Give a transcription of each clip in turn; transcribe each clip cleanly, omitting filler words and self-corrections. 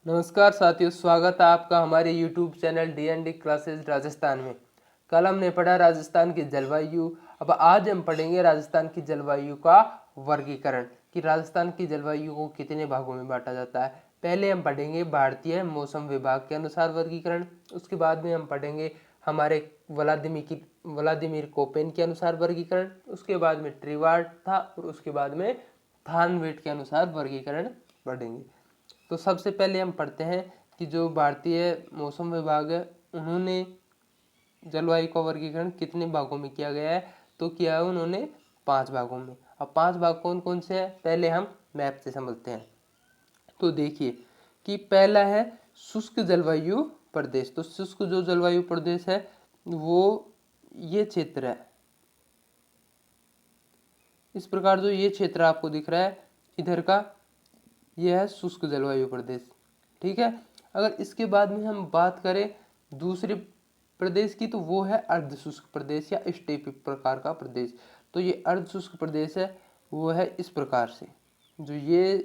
नमस्कार साथियों, स्वागत है आपका हमारे YouTube channel D classes Rajasthan में। कल हमने पढ़ा राजस्थान की जलवायु। अब आज हम पढ़ेंगे राजस्थान की जलवायु का वर्गीकरण कि राजस्थान की जलवायु को कितने भागों में बांटा जाता है। पहले हम पढ़ेंगे भारतीय मौसम विभाग के अनुसार वर्गीकरण। उसके बाद में हम पढ़ेंगे हमारे व्लादिमीर कोपेन के अनुसार वर्गीकरण। उसके बाद में ट्रीवार्ड था और उसके बाद में थानवेट के अनुसार वर्गीकरण पढ़ेंगे। तो सबसे पहले हम पढ़ते हैं कि जो भारतीय मौसम विभाग है उन्होंने जलवायु का वर्गीकरण कितने भागों में किया गया है। तो किया है उन्होंने 5 भागों में। अब 5 भाग कौन कौन से हैं, पहले हम मैप से समझते हैं। तो देखिए कि पहला है शुष्क जलवायु प्रदेश। तो शुष्क जो जलवायु प्रदेश है वो ये क्षेत्र है। इस प्रकार जो ये क्षेत्र आपको दिख रहा है इधर का, यह है शुष्क जलवायु प्रदेश। ठीक है। अगर इसके बाद में हम बात करें दूसरे प्रदेश की, तो वो है अर्ध शुष्क प्रदेश या स्टेपी प्रकार का प्रदेश। तो ये अर्ध शुष्क प्रदेश है, वो है इस प्रकार से। जो ये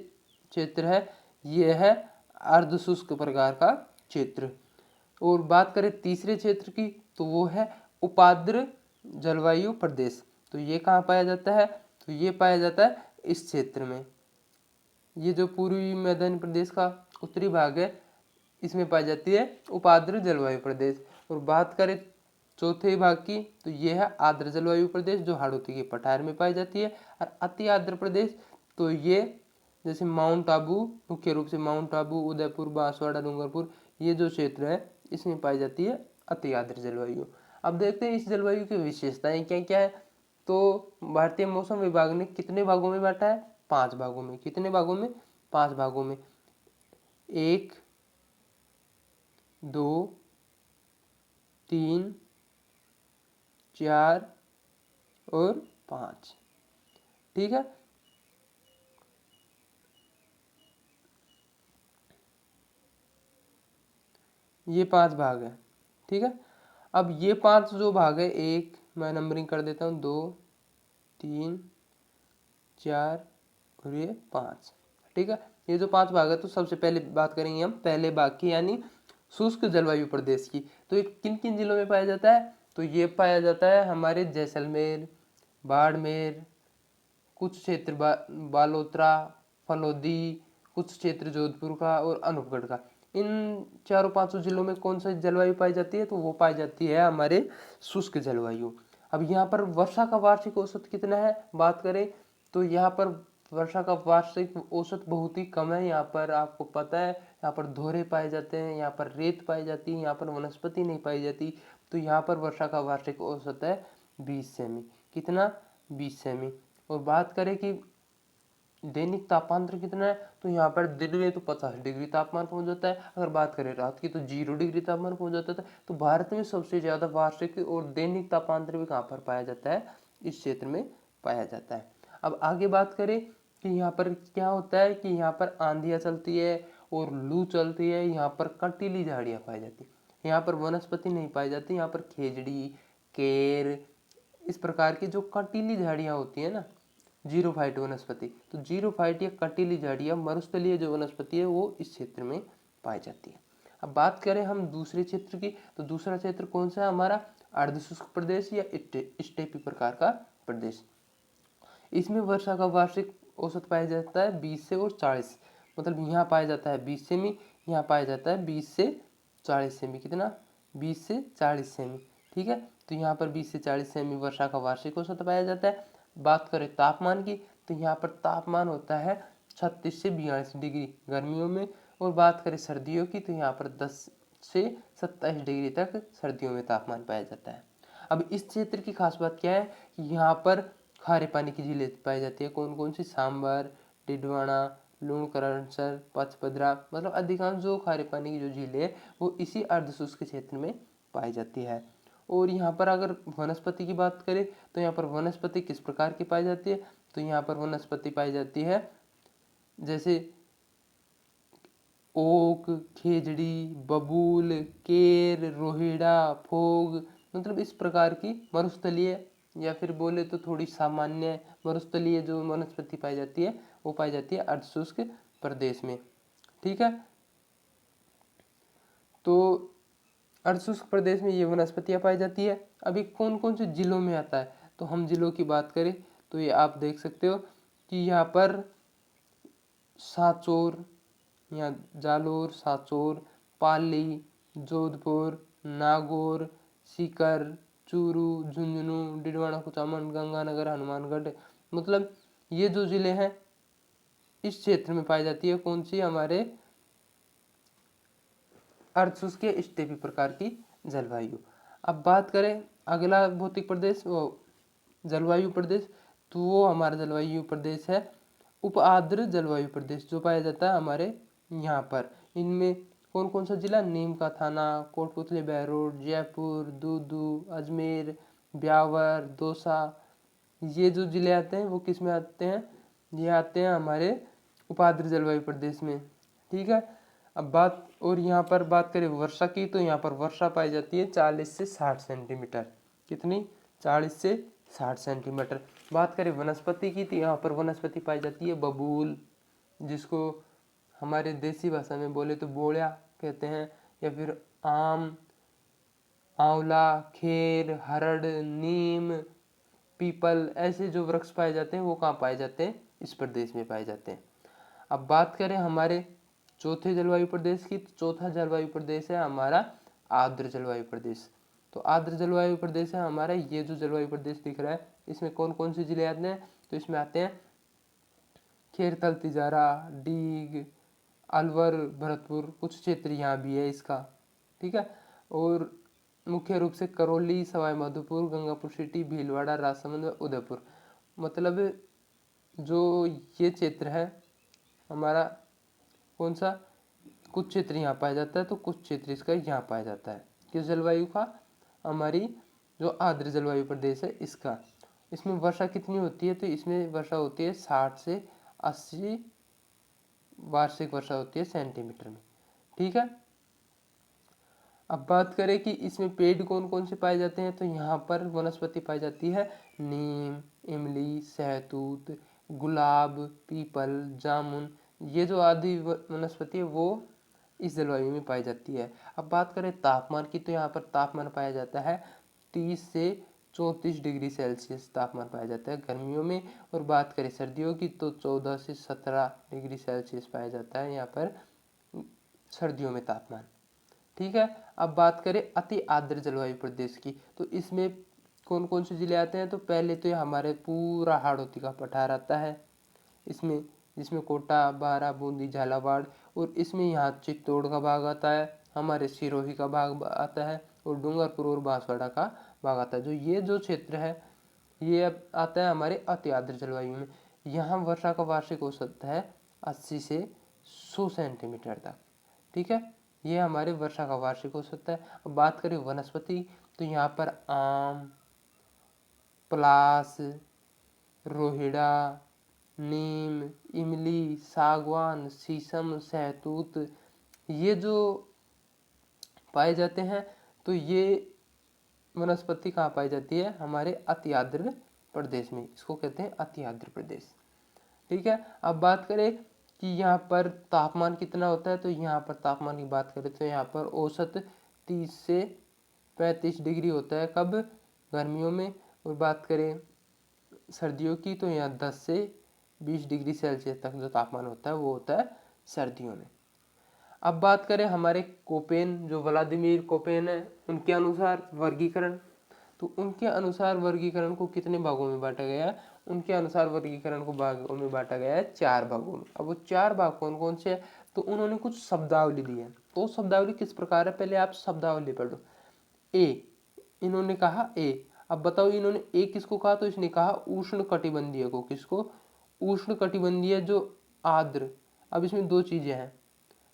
क्षेत्र है ये है अर्ध शुष्क प्रकार का क्षेत्र। और बात करें तीसरे क्षेत्र की, तो वो है उपाद्र जलवायु प्रदेश। तो ये कहाँ पाया जाता है, तो ये पाया जाता है इस क्षेत्र में। ये जो पूर्वी मैदानी प्रदेश का उत्तरी भाग है इसमें पाई जाती है उपाद्र जलवायु प्रदेश। और बात करें चौथे भाग की, तो ये है आर्द्र जलवायु प्रदेश जो हाड़ौती के पठार में पाई जाती है। और अति आर्द्र प्रदेश, तो ये जैसे माउंट आबू, मुख्य रूप से माउंट आबू, उदयपुर, बांसवाड़ा, डूंगरपुर, ये जो क्षेत्र है इसमें पाई जाती है अति आर्द्र जलवायु। अब देखते हैं इस जलवायु की विशेषताएं क्या क्या है। तो भारतीय मौसम विभाग ने कितने भागों में बांटा है, 5 भागों में। कितने भागों में, 5 भागों में। 1, 2, 3, 4 और 5। ठीक है। ये 5 भाग है। ठीक है। अब ये 5 जो भाग है, एक मैं नंबरिंग कर देता हूँ, 2, 3, 4 और ये 5। ठीक है। ये जो 5 भाग है, तो सबसे पहले बात करेंगे हम पहले भाग की यानी शुष्क जलवायु प्रदेश की। तो ये किन किन जिलों में पाया जाता है, तो ये पाया जाता है हमारे जैसलमेर, बाड़मेर, कुछ क्षेत्र बालोतरा, फलोदी, कुछ क्षेत्र जोधपुर का और अनूपगढ़ का। इन चारों पांचों जिलों में कौन सा जलवायु पाई जाती है, तो वो पाई जाती है हमारे शुष्क जलवायु। अब यहाँ पर वर्षा का वार्षिक औसत कितना है बात करें, तो यहाँ पर वर्षा का वार्षिक औसत बहुत ही कम है। यहाँ पर आपको पता है, यहाँ पर धोरे पाए जाते हैं, यहाँ पर रेत पाई जाती है, यहाँ पर वनस्पति नहीं पाई जाती। तो यहाँ पर वर्षा का वार्षिक औसत है 20 सेमी। कितना, 20 सेमी। और बात करें कि दैनिक तापमान कितना है, तो यहाँ पर दिन में तो 50 डिग्री तापमान पहुंच जाता है। अगर बात करें रात की, तो 0 डिग्री तापमान पहुंच जाता है। तो भारत में सबसे ज्यादा वार्षिक और दैनिक तापमान भी कहाँ पर पाया जाता है, इस क्षेत्र में पाया जाता है। अब आगे बात करें कि यहाँ पर क्या होता है कि यहाँ पर आंधियाँ चलती है और लू चलती है। यहाँ पर कंटीली झाड़ियाँ पाई जाती है, यहाँ पर वनस्पति नहीं पाई जाती। यहाँ पर खेजड़ी, केर, इस प्रकार की जो कंटीली झाड़ियाँ होती है ना, जीरोफाइट वनस्पति, तो जीरोफाइट या कंटीली झाड़ियाँ मरुस्थलीय जो वनस्पति है वो इस क्षेत्र में पाई जाती है। अब बात करें हम दूसरे क्षेत्र की, तो दूसरा क्षेत्र कौन सा है हमारा, अर्धशुष्क प्रदेश या स्टेपी प्रकार का प्रदेश। इसमें वर्षा का वार्षिक औसत पाया जाता है 20 से और 40। मतलब यहाँ पाया जाता है 20 सेमी, यहाँ पाया जाता है 20 से 40 सेमी। कितना, 20 से 40 सेमी। ठीक है। तो यहाँ पर 20 से 40 सेमी वर्षा का वार्षिक औसत पाया जाता है। बात करें तापमान की, तो यहाँ पर तापमान होता है 36 से 42 डिग्री गर्मियों में। और बात करें सर्दियों की, तो यहाँ पर 10 से 27 डिग्री तक सर्दियों में तापमान पाया जाता है। अब इस क्षेत्र की खास बात क्या है कि यहाँ पर खारे पानी की झीलें पाई जाती है। कौन कौन सी, सांबर, डिडवाना, लूणकरणसर, पचपदरा। मतलब अधिकांश जो खारे पानी की जो झीलें है वो इसी अर्धशुष्क क्षेत्र में पाई जाती है। और यहाँ पर अगर वनस्पति की बात करें, तो यहाँ पर वनस्पति किस प्रकार की पाई जाती है, तो यहाँ पर वनस्पति पाई जाती है जैसे ओक, खेजड़ी, बबूल, केर, रोहिड़ा, फोग। मतलब इस प्रकार की मरुस्थलीय या फिर बोले तो थोड़ी सामान्य मरुस्थलीय जो वनस्पति पाई जाती है वो पाई जाती है अर्धशुष्क प्रदेश में। ठीक है। तो अर्धशुष्क प्रदेश में ये वनस्पतियाँ पाई जाती है। अभी कौन कौन से जिलों में आता है, तो हम जिलों की बात करें तो ये आप देख सकते हो कि यहाँ पर सांचौर, यहाँ जालोर, सांचौर, पाली, जोधपुर, नागौर, सीकर, चूरू, झुंझुनू, डिडवाना, कुचामन, गंगानगर, हनुमानगढ़, मतलब ये जो जिले हैं इस क्षेत्र में पाई जाती है। कौन सी? हमारे अर्धशुष्क स्टेपी प्रकार की जलवायु। अब बात करें अगला भौतिक प्रदेश, वो जलवायु प्रदेश, तो वो हमारा जलवायु प्रदेश है उप आर्द्र जलवायु प्रदेश, जो पाया जाता है हमारे यहाँ पर। इनमें कौन कौन सा जिला? नीम का थाना, कोटपुतली, बहरोड, जयपुर, दूदू, अजमेर, ब्यावर, दौसा, ये जो जिले आते हैं वो किस में आते हैं? ये आते हैं हमारे उपाद्र जलवायु प्रदेश में। ठीक है। अब बात, और यहाँ पर बात करें वर्षा की, तो यहाँ पर वर्षा पाई जाती है 40 से 60 सेंटीमीटर। कितनी? 40 से 60 सेंटीमीटर। बात करें वनस्पति की, तो यहाँ पर वनस्पति पाई जाती है बबूल, जिसको हमारे देसी भाषा में बोले तो बोड़िया कहते हैं, या फिर आम, आंवला, खेर, हरड़, नीम, पीपल, ऐसे जो वृक्ष पाए जाते हैं वो कहाँ पाए जाते हैं? इस प्रदेश में पाए जाते हैं। अब बात करें हमारे चौथे जलवायु प्रदेश की, तो चौथा जलवायु प्रदेश है हमारा आर्द्र जलवायु प्रदेश। तो आर्द्र जलवायु प्रदेश है हमारा, ये जो जलवायु प्रदेश दिख रहा है इसमें कौन कौन से जिले आते हैं? तो इसमें आते हैं खेरथल, तिजारा, डीग, अलवर, भरतपुर, कुछ क्षेत्र यहाँ भी है इसका। ठीक है। और मुख्य रूप से करौली, सवाई माधोपुर, गंगापुर सिटी, भीलवाड़ा, राजसमंद, उदयपुर, मतलब जो ये क्षेत्र है हमारा कौन सा? कुछ क्षेत्र यहाँ पाया जाता है, तो कुछ क्षेत्र इसका यहाँ पाया जाता है। किस जलवायु का? हमारी जो आर्द्र जलवायु प्रदेश है इसका। इसमें वर्षा कितनी होती है? तो इसमें वर्षा होती है 60 से 80 वार्षिक वर्षा होती है सेंटीमीटर में। ठीक है। अब बात करें कि इसमें पेड़ कौन कौन से पाए जाते हैं, तो यहाँ पर वनस्पति पाई जाती है नीम, इमली, सहतूत, गुलाब, पीपल, जामुन, ये जो आदि वनस्पति है वो इस जलवायु में पाई जाती है। अब बात करें तापमान की, तो यहाँ पर तापमान पाया जाता है 30 से 34 डिग्री सेल्सियस तापमान पाया जाता है गर्मियों में। और बात करें सर्दियों की, तो 14 से 17 डिग्री सेल्सियस पाया जाता है यहाँ पर सर्दियों में तापमान। ठीक है। अब बात करें अति आर्द्र जलवायु प्रदेश की, तो इसमें कौन कौन से जिले आते हैं? तो पहले तो ये हमारे पूरा हाड़ौती का पठार आता है इसमें, जिसमें कोटा, बारा, बूंदी, झालावाड़, और इसमें यहाँ चित्तौड़ का भाग आता है, हमारे सिरोही का भाग आता है, और डूंगरपुर और बांसवाड़ा का भाग आता है। जो ये जो क्षेत्र है ये अब आता है हमारे अति आर्द्र जलवायु में। यहाँ वर्षा का वार्षिक औसत है 80 से 100 सेंटीमीटर तक। ठीक है। ये हमारे वर्षा का वार्षिक औसत है। अब बात करें वनस्पति, तो यहाँ पर आम, पलास, रोहिड़ा, नीम, इमली, सागवान, शीशम, सहतूत, ये जो पाए जाते हैं, तो ये वनस्पति कहाँ पाई जाती है? हमारे अति आर्द्र प्रदेश में, इसको कहते हैं अति आर्द्र प्रदेश। ठीक है। अब बात करें कि यहाँ पर तापमान कितना होता है, तो यहाँ पर तापमान की बात करें तो यहाँ पर औसत 30 से 35 डिग्री होता है, कब? गर्मियों में। और बात करें सर्दियों की, तो यहाँ 10 से 20 डिग्री सेल्सियस तक जो तापमान होता है वो होता है सर्दियों में। अब बात करें हमारे कोपेन, जो व्लादिमीर कोपेन है, उनके अनुसार वर्गीकरण, तो उनके अनुसार वर्गीकरण को कितने भागों में बांटा गया है? उनके अनुसार वर्गीकरण को भागों में बांटा गया है 4 भागों में। अब वो 4 भाग कौन कौन से हैं? तो उन्होंने कुछ शब्दावली दी है। तो शब्दावली किस प्रकार है? पहले आप शब्दावली पढ़ लो। ए, इन्होंने कहा ए। अब बताओ इन्होंने ए किसको कहा? तो इसने कहा उष्ण कटिबंधीय को। किसको? उष्ण कटिबंधीय जो आर्द्र। अब इसमें 2 चीजें हैं,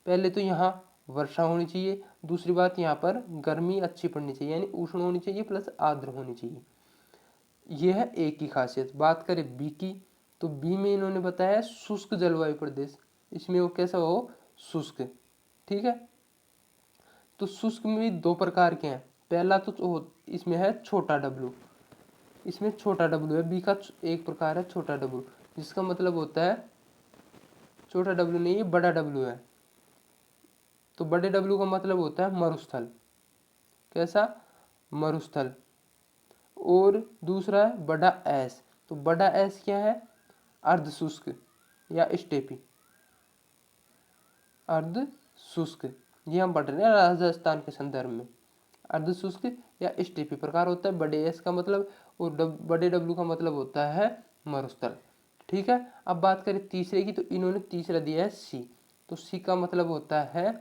पहले तो यहाँ वर्षा होनी चाहिए, दूसरी बात यहाँ पर गर्मी अच्छी पड़नी चाहिए, यानी उष्ण होनी चाहिए प्लस आर्द्र होनी चाहिए। यह है ए की खासियत। बात करें बी की, तो बी में इन्होंने बताया शुष्क जलवायु प्रदेश, इसमें वो कैसा हो? शुष्क। ठीक है। तो शुष्क में भी 2 प्रकार के हैं। पहला तो इसमें है छोटा डब्लू, इसमें छोटा डब्लू है। बी का एक प्रकार है छोटा डब्लू, जिसका मतलब होता है छोटा डब्लू नहीं, ये बड़ा डब्लू है। तो बड़े डब्लू का मतलब होता है मरुस्थल। कैसा? मरुस्थल। और दूसरा है बड़ा एस। तो बड़ा एस क्या है? अर्ध शुष्क या स्टेपी। अर्ध शुष्क, ये हम पढ़ रहे हैं राजस्थान के संदर्भ में। अर्ध शुष्क या स्टेपी प्रकार होता है बड़े एस का मतलब, और बड़े डब्लू का मतलब होता है मरुस्थल। ठीक है। अब बात करें तीसरे की, तो इन्होंने तीसरा दिया है सी। तो सी का मतलब होता है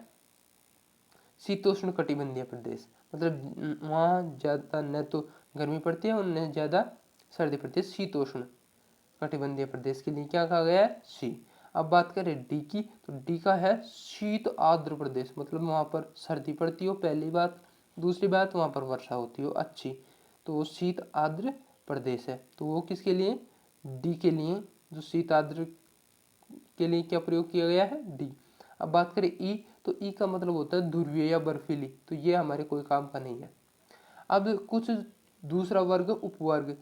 शीतोष्ण कटिबंधीय प्रदेश। मतलब वहाँ ज़्यादा न तो गर्मी पड़ती है और न ज़्यादा सर्दी पड़ती है। शीतोष्ण कटिबंधीय प्रदेश के लिए क्या कहा गया है? सी। अब बात करें डी की, तो डी का है शीत आर्द्र प्रदेश। मतलब वहाँ पर सर्दी पड़ती हो, पहली बात। दूसरी बात, वहाँ पर वर्षा होती हो अच्छी, तो वो शीत आर्द्र प्रदेश है। तो वो किसके लिए? डी के लिए, जो शीत आर्द्र के लिए क्या प्रयोग किया गया है? डी। अब बात करें ई, तो ई का मतलब होता है ध्रुवीय या बर्फीली। तो ये हमारे कोई काम का नहीं है। अब कुछ दूसरा वर्ग, उपवर्ग।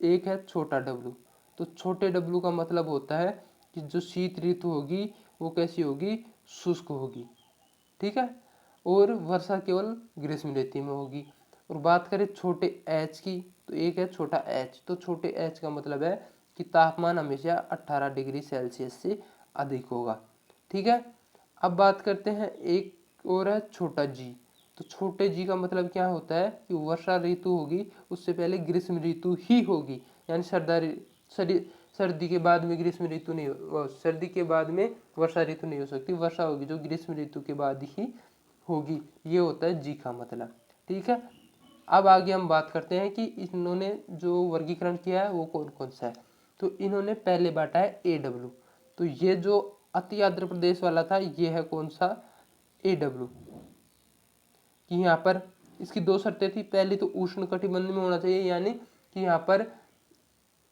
एक है छोटा डब्लू। तो छोटे डब्लू का मतलब होता है कि जो शीत ऋतु होगी वो कैसी होगी? शुष्क होगी। ठीक है। और वर्षा केवल ग्रीष्म ऋतु में होगी। और बात करें छोटे एच की, तो एक है छोटा एच। तो छोटे एच का मतलब है कि तापमान हमेशा 18 डिग्री सेल्सियस से अधिक होगा। ठीक है। अब बात करते हैं एक और है छोटा जी। तो छोटे जी का मतलब क्या होता है कि वर्षा ऋतु होगी उससे पहले ग्रीष्म ऋतु ही होगी। यानी सर्दी के बाद में ग्रीष्म ऋतु नहीं हो, सर्दी के बाद में वर्षा ऋतु नहीं हो सकती। वर्षा होगी जो ग्रीष्म ऋतु के बाद ही होगी। ये होता है जी का मतलब। ठीक है। अब आगे हम बात करते हैं कि इन्होंने जो वर्गीकरण किया है वो कौन कौन सा है। तो इन्होंने पहले बांटा है ए डब्ल्यू। तो ये जो अति आर्द्र प्रदेश वाला था, ये है कौन सा? A W. कि यहाँ पर इसकी दो शर्तें थी। पहली तो उष्ण कटिबंध में होना चाहिए, यानी कि यहाँ पर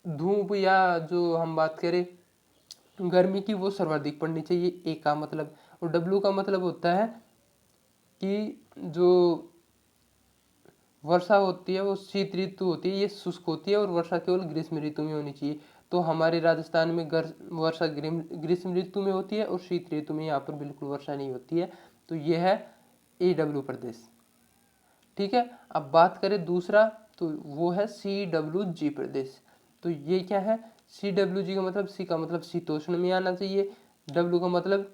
धूप या जो हम बात करें गर्मी की वो सर्वाधिक पड़नी चाहिए, ए का मतलब। और डब्ल्यू का मतलब होता है कि जो वर्षा होती है वो शीत ऋतु होती है, ये शुष्क होती है, और वर्षा केवल ग्रीष्म ऋतु में होनी चाहिए। तो हमारे राजस्थान में वर्षा ग्रीष्म ऋतु में होती है और शीत ऋतु में यहाँ पर बिल्कुल वर्षा नहीं होती है। तो ये है ए डब्ल्यू प्रदेश। ठीक है। अब बात करें दूसरा, तो वो है सी डब्ल्यू जी प्रदेश। तो ये क्या है? सी डब्ल्यू जी का मतलब, सी का मतलब शीतोष्ण में आना चाहिए, डब्ल्यू का मतलब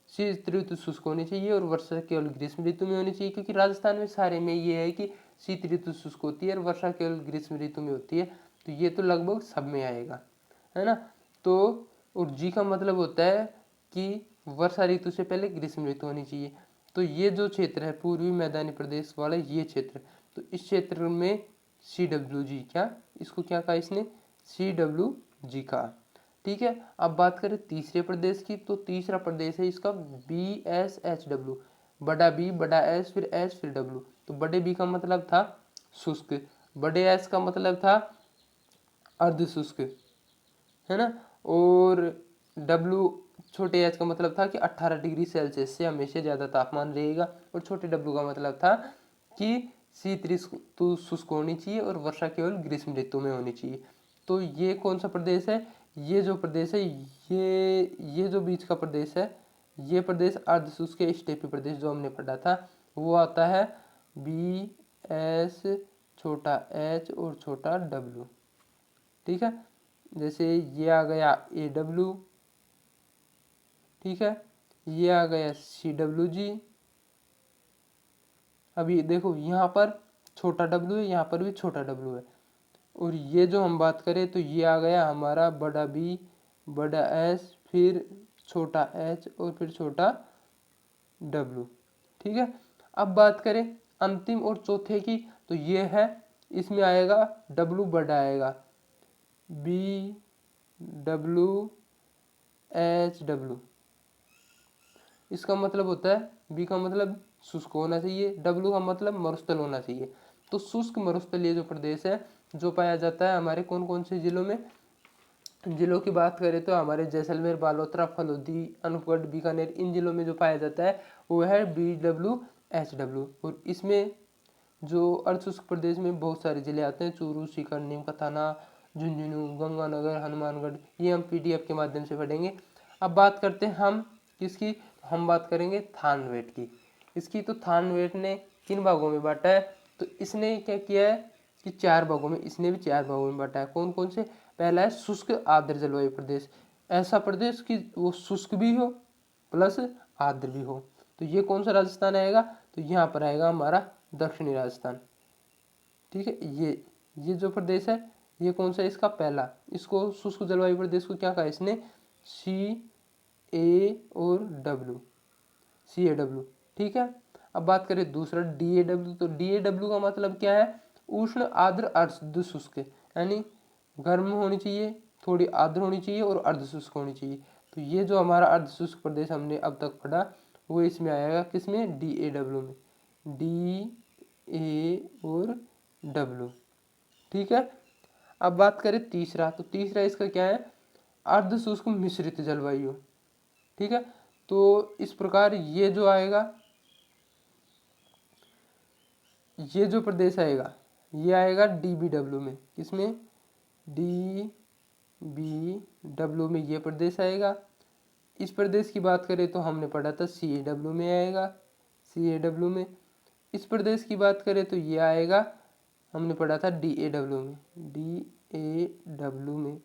शीत ऋतु शुष्क होनी चाहिए, और वर्षा केवल ग्रीष्म ऋतु में होनी चाहिए। क्योंकि राजस्थान में सारे में ये है कि शीत ऋतु शुष्क होती है और वर्षा केवल ग्रीष्म ऋतु में होती है। तो ये तो लगभग सब में आएगा, है ना। तो और जी का मतलब होता है कि वर्षा ऋतु से पहले ग्रीष्म ऋतु होनी चाहिए। तो ये जो क्षेत्र है पूर्वी मैदानी प्रदेश वाला ये क्षेत्र, तो इस क्षेत्र में सी डब्ल्यू जी, क्या इसको क्या कहा इसने? सी डब्ल्यू जी कहा। ठीक है। अब बात करें तीसरे प्रदेश की, तो तीसरा प्रदेश है इसका बी एस एच डब्ल्यू। बड़ा बी, बड़ा एस, फिर एच, फिर डब्ल्यू। तो बड़े बी का मतलब था शुष्क, बड़े एस का मतलब था अर्ध शुष्क, है ना। और डब्ल्यू छोटे एच का मतलब था कि 18 डिग्री सेल्सियस से हमेशा ज़्यादा तापमान रहेगा। और छोटे डब्ल्यू का मतलब था कि शीत ऋतु शुष्क होनी चाहिए और वर्षा केवल ग्रीष्म ऋतु में होनी चाहिए। तो ये कौन सा प्रदेश है? ये जो प्रदेश है, ये जो बीच का प्रदेश है, ये प्रदेश अर्ध शुष्क स्टेपी प्रदेश जो हमने पढ़ा था, वो आता है बी एस, छोटा एच और छोटा डब्ल्यू। ठीक है। जैसे ये आ गया ए डब्ल्यू, ठीक है, ये आ गया सी डब्ल्यू जी। अभी देखो यहाँ पर छोटा डब्ल्यू है, यहाँ पर भी छोटा डब्ल्यू है। और ये जो हम बात करें तो ये आ गया हमारा बड़ा बी, बड़ा एस, फिर छोटा एच और फिर छोटा डब्ल्यू। ठीक है। अब बात करें अंतिम और चौथे की, तो ये है, इसमें आएगा डब्ल्यू बड़ा आएगा, बी डब्ल्यू एच डब्ल्यू। इसका मतलब होता है बी का मतलब शुष्क होना चाहिए, डब्ल्यू का मतलब मरुस्थल होना चाहिए। तो शुष्क मरुस्थलीय जो प्रदेश है जो पाया जाता है हमारे कौन कौन से जिलों में? जिलों की बात करें तो हमारे जैसलमेर, बालोतरा, फलोदी, अनूपगढ़, बीकानेर, इन जिलों में जो पाया जाता है वो है बी डब्ल्यू एच डब्ल्यू। और इसमें जो अर्धशुष्क प्रदेश में बहुत सारे जिले आते हैं, चूरू, सीकर, नीमकाथाना, झुंझुनू, गंगानगर, हनुमानगढ़, ये हम PDF के माध्यम से पढ़ेंगे। अब बात करते हैं हम किसकी? हम बात करेंगे थानवेट की। इसकी तो थानवेट ने किन भागों में बांटा है, तो इसने क्या किया है कि 4 भागों में, इसने भी 4 भागों में बांटा है। कौन कौन से? पहला है शुष्क आर्द्र जलवायु प्रदेश, ऐसा प्रदेश कि वो शुष्क भी हो प्लस आर्द्र भी हो। तो ये कौन सा राजस्थान आएगा, तो यहाँ पर आएगा हमारा दक्षिणी राजस्थान। ठीक है, ये जो प्रदेश है ये कौन सा है, इसका पहला। इसको शुष्क जलवायु प्रदेश को क्या कहा इसने, CAW, CAW। ठीक है, अब बात करें दूसरा DAW। तो DAW का मतलब क्या है, उष्ण आर्द्र अर्ध शुष्क, यानी गर्म होनी चाहिए, थोड़ी आर्द्र होनी चाहिए और अर्ध शुष्क होनी चाहिए। तो ये जो हमारा अर्ध शुष्क प्रदेश हमने अब तक पढ़ा वो इसमें आएगा, किसमें, DAW में, DA और W। ठीक है, अब बात करें तीसरा। तो तीसरा इसका क्या है, अर्ध शुष्क मिश्रित जलवायु। ठीक है, तो इस प्रकार ये जो आएगा, ये जो प्रदेश आएगा ये आएगा DBW में, किसमें, DBW में ये प्रदेश आएगा। इस प्रदेश की बात करें तो हमने पढ़ा था CAW में आएगा, CAW में। इस प्रदेश की बात करें तो ये आएगा, हमने पढ़ा था DAW में, DAW में।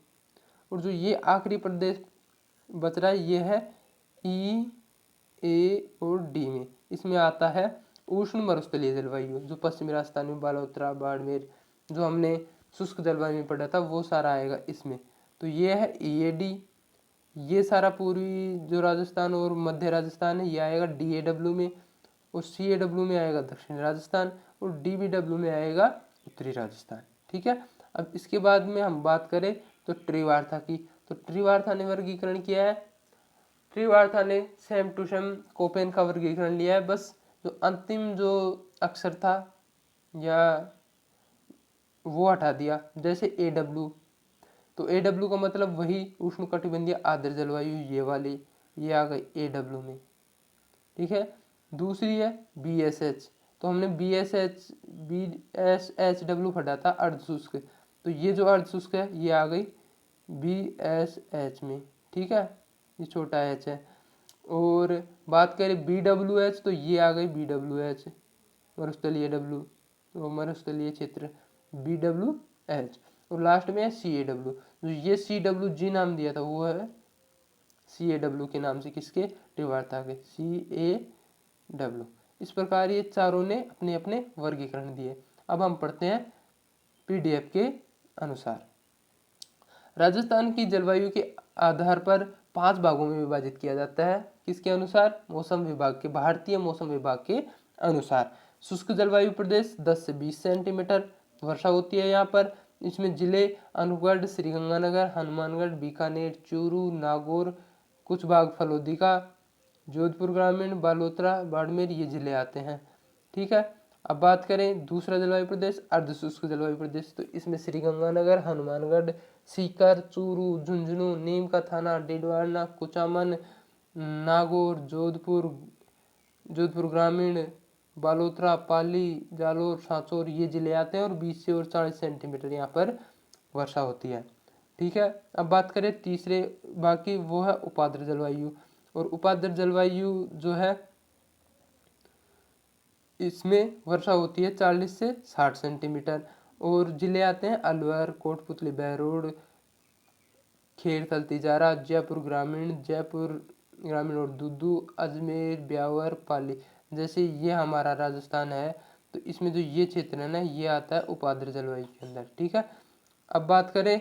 और जो ये आखिरी प्रदेश बच रहा है ये है EA और D में। इसमें आता है उष्ण मरुस्थलीय जलवायु, जो पश्चिमी राजस्थान में, बालोतरा, बाड़मेर, जो हमने शुष्क जलवायु में पढ़ा था वो सारा आएगा इसमें। तो ये है EAD। ये सारा पूर्वी जो राजस्थान और मध्य राजस्थान है ये आएगा DAW में, और CAW में आएगा दक्षिणी राजस्थान, और DBW में आएगा उत्तरी राजस्थान। ठीक है, अब इसके बाद में हम बात करें तो त्रिवार्ता की। तो त्रिवार्ता ने वर्गीकरण किया है, त्रिवार्ता ने सेम टू सेम कोपेन का वर्गीकरण लिया है, बस जो अंतिम जो अक्षर था या वो हटा दिया, जैसे AW। तो AW का मतलब वही उष्णकटिबंधीय आर्द्र जलवायु, ये वाली, ये आ गई AW में। ठीक है, दूसरी है BSH। तो हमने BSHW पढ़ा था अर्ध शुष्क, तो ये जो अर्ध शुष्क है ये आ गई BSH में। ठीक है, ये छोटा h है। और बात करें BWH तो ये आ गई BWH, मरुस्थलीय W, वो मरुस्थलीय क्षेत्र BWH। और लास्ट में है CAW। जो ये CWG नाम दिया था वो है CAW के नाम से, किसके, त्रिवार्ता के, CAW। इस प्रकार ये चारों ने अपने अपने वर्गीकरण दिए। अब हम पढ़ते हैं PDF के अनुसार। राजस्थान की जलवायु के आधार पर 5 भागों में विभाजित किया जाता है, किसके अनुसार, मौसम विभाग के, भारतीय मौसम विभाग के अनुसार। शुष्क जलवायु प्रदेश 10 से 20 सेंटीमीटर वर्षा होती है यहाँ पर। इसमें जिले अनूपगढ़, श्रीगंगानगर, हनुमानगढ़, बीकानेर, चूरू, नागौर, कुछ भाग फलोदी का, जोधपुर ग्रामीण, बालोतरा, बाड़मेर, ये जिले आते हैं। ठीक है, अब बात करें दूसरा जलवायु प्रदेश अर्ध शुष्क जलवायु प्रदेश। तो इसमें श्रीगंगानगर, हनुमानगढ़, सीकर, चूरू, झुंझुनू, नीम का थाना, डिडवाना, कुचामन, नागौर, जोधपुर ग्रामीण, बालोतरा, पाली, जालोर, सांचौर, ये जिले आते हैं और 20 से और 40 सेंटीमीटर यहाँ पर वर्षा होती है। ठीक है, अब बात करें तीसरे बाकी, वो है उपाद्र जलवायु। और उपाद्र जलवायु जो है इसमें वर्षा होती है 40 से 60 सेंटीमीटर, और जिले आते हैं अलवर, कोटपुतली, बहरोड, खेड़, तलतीजारा, जयपुर ग्रामीण और दूदू, अजमेर, ब्यावर, पाली। जैसे ये हमारा राजस्थान है तो इसमें जो ये क्षेत्र है ना ये आता है उपाद्र जलवायु के अंदर। ठीक है, अब बात करें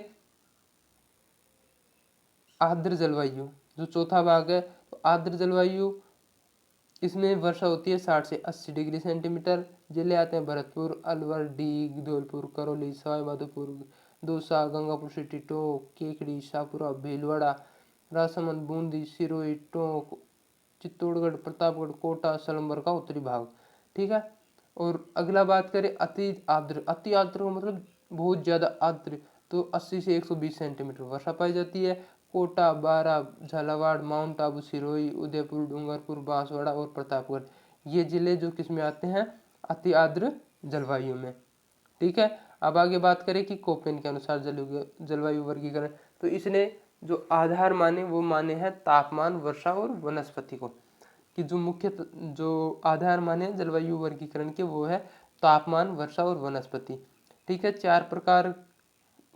आर्द्र जलवायु, जो चौथा भाग है। तो आर्द्र जलवायु, इसमें वर्षा होती है 60 से 80 डिग्री सेंटीमीटर। जिले आते हैं भरतपुर, अलवर, डीग, धौलपुर, करौली, सवाई माधोपुर, दौसा, गंगापुर सिटी, टोंक, केकड़ी, शाहपुरा, भीलवाड़ा, राजसमंद, बूंदी, सिरोही, टोंक, चित्तौड़गढ़, प्रतापगढ़, कोटा, सलम्बर का उत्तरी भाग। ठीक है, और अगला बात करें अति आर्द्र। अति आर्द्र का मतलब बहुत ज़्यादा आर्द्र, तो 80 से 120 सेंटीमीटर वर्षा पाई जाती है। कोटा, बारा, झालावाड़, माउंट आबू, सिरोही, उदयपुर, डूंगरपुर, बांसवाड़ा और प्रतापगढ़, ये जिले जो किस में आते हैं, अति आर्द्र जलवायु में। ठीक है, अब आगे बात करें कि कोपेन के अनुसार जलवायु वर्गीकरण। तो इसने जो आधार माने वो माने हैं तापमान, वर्षा और वनस्पति को। कि जो मुख्य जो आधार माने जलवायु वर्गीकरण के वो है तापमान, वर्षा और वनस्पति। ठीक है, 4 प्रकार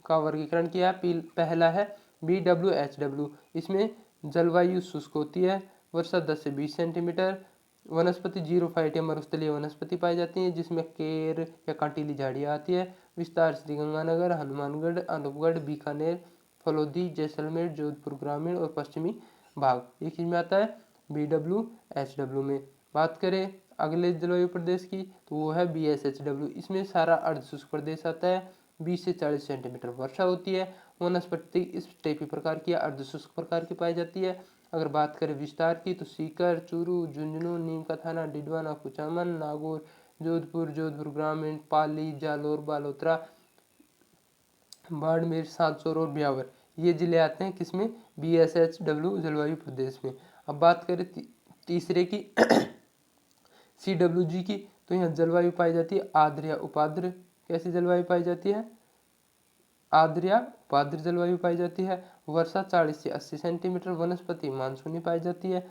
का वर्गीकरण किया। पहला है BWHW, इसमें जलवायु शुष्क होती है, वर्षा 10 से 20 सेंटीमीटर, वनस्पति जीरोफाइट या मरुस्थलीय वनस्पति पाई जाती है जिसमें केर या कांटीली झाड़ियाँ आती है। विस्तार श्रीगंगानगर, हनुमानगढ़, अनूपगढ़, बीकानेर, फलोदी, जैसलमेर, जोधपुर ग्रामीण और पश्चिमी भाग, एक में आता है BWHW में। बात करें अगले जलवायु प्रदेश की तो वो है BSHW, इसमें सारा अर्धशुष्क प्रदेश आता है, 20 से 40 सेंटीमीटर वर्षा होती है। वनस्पति इस टेपी प्रकार की अर्धशुष्क प्रकार की पाई जाती है। अगर बात करें विस्तार की तो सीकर, चूरू, झुंझुनू, नीम का थाना, डिडवाना, कुचामन, नागौर, जोधपुर, जोधपुर ग्रामीण, पाली, जालोर, बालोतरा, बाड़मेर, सांचौर और ब्यावर, ये जिले आते हैं किसमें, BSHW जलवायु प्रदेश में। अब बात करें तीसरे की CWG की तो यहाँ जलवायु पाई जाती है आर्द्र या उपाद्र। कैसी जलवायु पाई जाती है, आर्द्र या उपाद्र जलवायु पाई जाती है। वर्षा 40 से 80 सेंटीमीटर, वनस्पति मानसूनी पाई जाती है।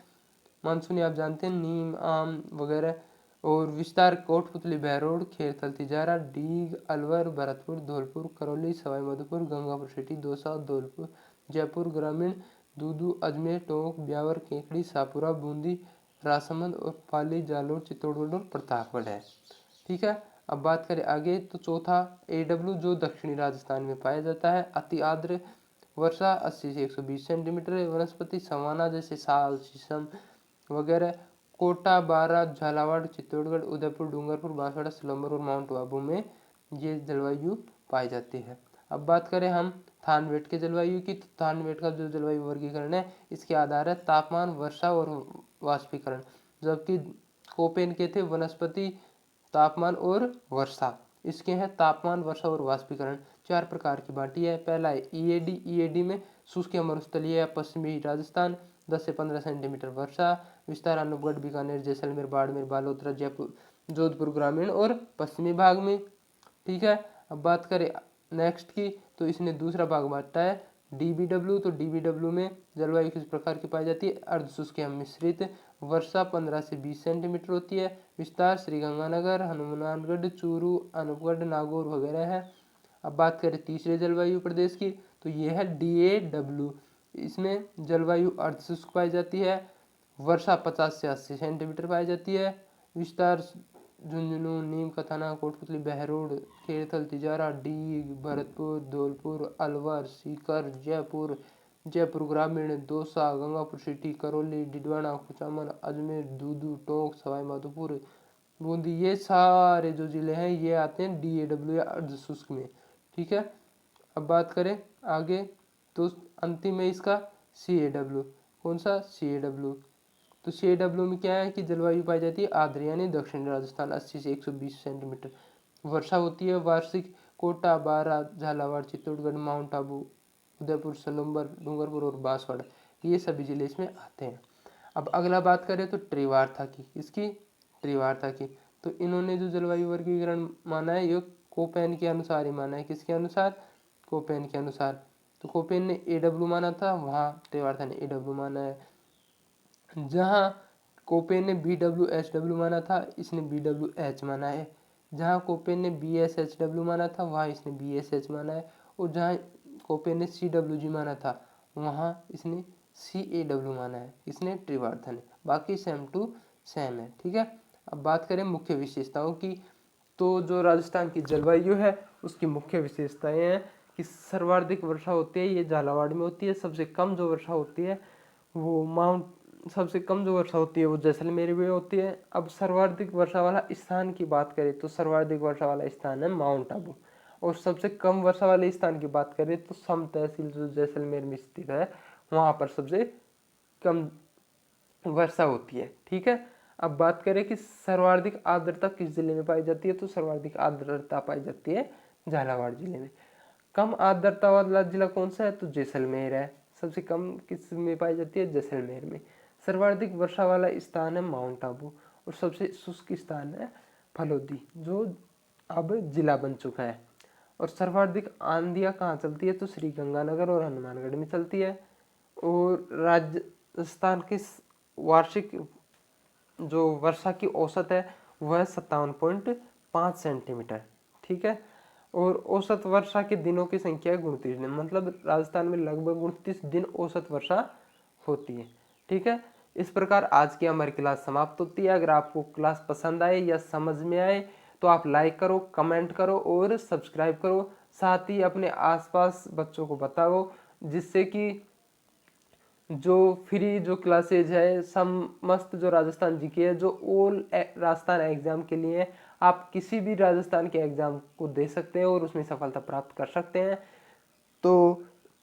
मानसूनी आप जानते हैं नीम, आम वगैरह। और विस्तार कोटपुतली, बहरोड, खेरथल, तिजारा, डीग, अलवर, भरतपुर, धौलपुर, करौली, सवाई माधोपुर, गंगापुर सिटी, दौसा, धौलपुर, जयपुर ग्रामीण, दूदू, अजमेर, टोंक, ब्यावर, केकड़ी, शाहपुरा, बूंदी, राजसमंद और पाली, जालोर, चित्तौड़गढ़ और प्रतापगढ़ है। ठीक है, अब बात करें आगे तो चौथा AW जो दक्षिणी राजस्थान में पाया जाता है, अति आर्द्र, वर्षा 80 से 120 सेंटीमीटर, वनस्पति सवाना जैसे साल, शीशम वगैरह। कोटा, बारा, झालावाड़, चित्तौड़गढ़, उदयपुर, डूंगरपुर, बांसवाड़ा, सिलंबर और माउंट आबू में ये जलवायु पाई जाती है। अब बात करें हम थानवेट के जलवायु की तो थानवेट का जो जलवायु वर्गीकरण है इसके आधार है तापमान, वर्षा और वाष्पीकरण, जबकि कोपेन के थे वनस्पति, तापमान और वर्षा। इसके हैं तापमान, वर्षा और वाष्पीकरण। 4 प्रकार की बांटी है। पहला है EAD में शुष्क या मरुस्थलीय या पश्चिमी राजस्थान, 10 से 15 सेंटीमीटर वर्षा। विस्तार अनूपगढ़, बीकानेर, जैसलमेर, बाड़मेर, बालोतरा, जयपुर, जोधपुर ग्रामीण और पश्चिमी भाग में। ठीक है, अब बात करें नेक्स्ट की तो इसने दूसरा भाग बांटा है DBW, तो DBW में जलवायु किस प्रकार की पाई जाती है, अर्धशुष्क या मिश्रित, वर्षा 15 से 20 सेंटीमीटर होती है। विस्तार श्रीगंगानगर, हनुमानगढ़, चूरू, अनूपगढ़, नागौर वगैरह है। अब बात करें तीसरे जलवायु प्रदेश की तो ये है DAW, इसमें जलवायु अर्धशुष्क पाई जाती है, वर्षा 50 से 80 सेंटीमीटर पाई जाती है। विस्तार झुंझुनू, नीम का थाना, कोटपुतली, बहरोड, खेरथल, तिजारा, डीग, भरतपुर, धौलपुर, अलवर, सीकर, जयपुर, जयपुर ग्रामीण, दौसा, गंगापुर सिटी, करौली, डिडवाना, कुचामन, अजमेर, दूदू, टोंक, सवाई माधोपुर, बूंदी, ये सारे जो जिले हैं ये आते हैं DAW या अर्धशुष्क में। ठीक है, अब बात करें आगे तो अंतिम है इसका CAW। कौन सा, CAW, तो CAW में क्या है कि जलवायु पाई जाती है आर्द्र यानी दक्षिणी राजस्थान, 80 से 120 सेंटीमीटर वर्षा होती है वार्षिक। कोटा, बारा, झालावाड़, चित्तौड़गढ़, माउंट आबू, उदयपुर, सलूम्बर, डूंगरपुर और बांसवाड़ा, ये सभी जिले इसमें आते हैं। अब अगला बात करें तो त्रिवार्ता की, इसकी त्रिवार्ता की तो इन्होंने जो जलवायु वर्गीकरण माना है ये कोपेन के अनुसार ही माना है। किसके अनुसार, कोपेन के अनुसार। तो कोपेन ने AW माना था, वहाँ त्रिवार्ता ने AW माना है। जहाँ कोपेन ने BWHW माना था, इसने BWH माना है। जहाँ कोपेन ने BSHW माना था, वहाँ इसने BSH माना है। और जहाँ कोपेन ने CWG माना था, वहाँ इसने CAW माना है। इसने त्रिवार्ता ने, बाकी सेम टू सेम है। ठीक है, अब बात करें मुख्य विशेषताओं की तो जो राजस्थान की जलवायु है उसकी मुख्य विशेषताएं हैं कि सर्वाधिक वर्षा होती है ये झालावाड़ में होती है, सबसे कम जो वर्षा होती है वो सबसे कम जो वर्षा होती है वो जैसलमेर में होती है। अब सर्वाधिक वर्षा वाला स्थान की बात करें तो सर्वाधिक वर्षा वाला स्थान है माउंट आबू। और सबसे कम वर्षा वाले स्थान की बात करें तो सम तहसील जो जैसलमेर में स्थित है वहाँ पर सबसे कम वर्षा होती है। ठीक है, अब बात करें कि सर्वाधिक आर्द्रता किस जिले में पाई जाती है तो सर्वाधिक आर्द्रता पाई जाती है झालावाड़ जिले में। कम आर्द्रता वाला जिला कौन सा है तो जैसलमेर है। सबसे कम किस में पाई जाती है, जैसलमेर में। सर्वाधिक वर्षा वाला स्थान है माउंट आबू और सबसे शुष्क स्थान है फलोदी जो अब जिला बन चुका है। और सर्वाधिक आंधियाँ कहाँ चलती है तो श्री गंगानगर और हनुमानगढ़ में चलती है। और राजस्थान के वार्षिक जो वर्षा की औसत है वह 57.5 सेंटीमीटर, ठीक है। और औसत वर्षा के दिनों की संख्या है 29 दिन, मतलब राजस्थान में लगभग 29 दिन औसत वर्षा होती है, ठीक है। इस प्रकार आज की हमारी क्लास समाप्त होती है। अगर आपको क्लास पसंद आए या समझ में आए तो आप लाइक करो, कमेंट करो और सब्सक्राइब करो। साथ ही अपने आसपास बच्चों को बताओ, जिससे कि जो फ्री जो क्लासेज है समस्त जो राजस्थान जीके है, जो ऑल राजस्थान एग्जाम के लिए आप किसी भी राजस्थान के एग्जाम को दे सकते हैं और उसमें सफलता प्राप्त कर सकते हैं। तो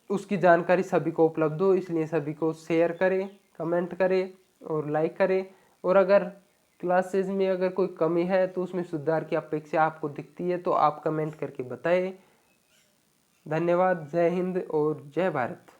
उसकी जानकारी सभी को उपलब्ध हो, इसलिए सभी को शेयर करें, कमेंट करें और लाइक करें। और अगर क्लासेज में अगर कोई कमी है तो उसमें सुधार की अपेक्षा आपको दिखती है तो आप कमेंट करके बताएं। धन्यवाद। जय हिंद और जय भारत।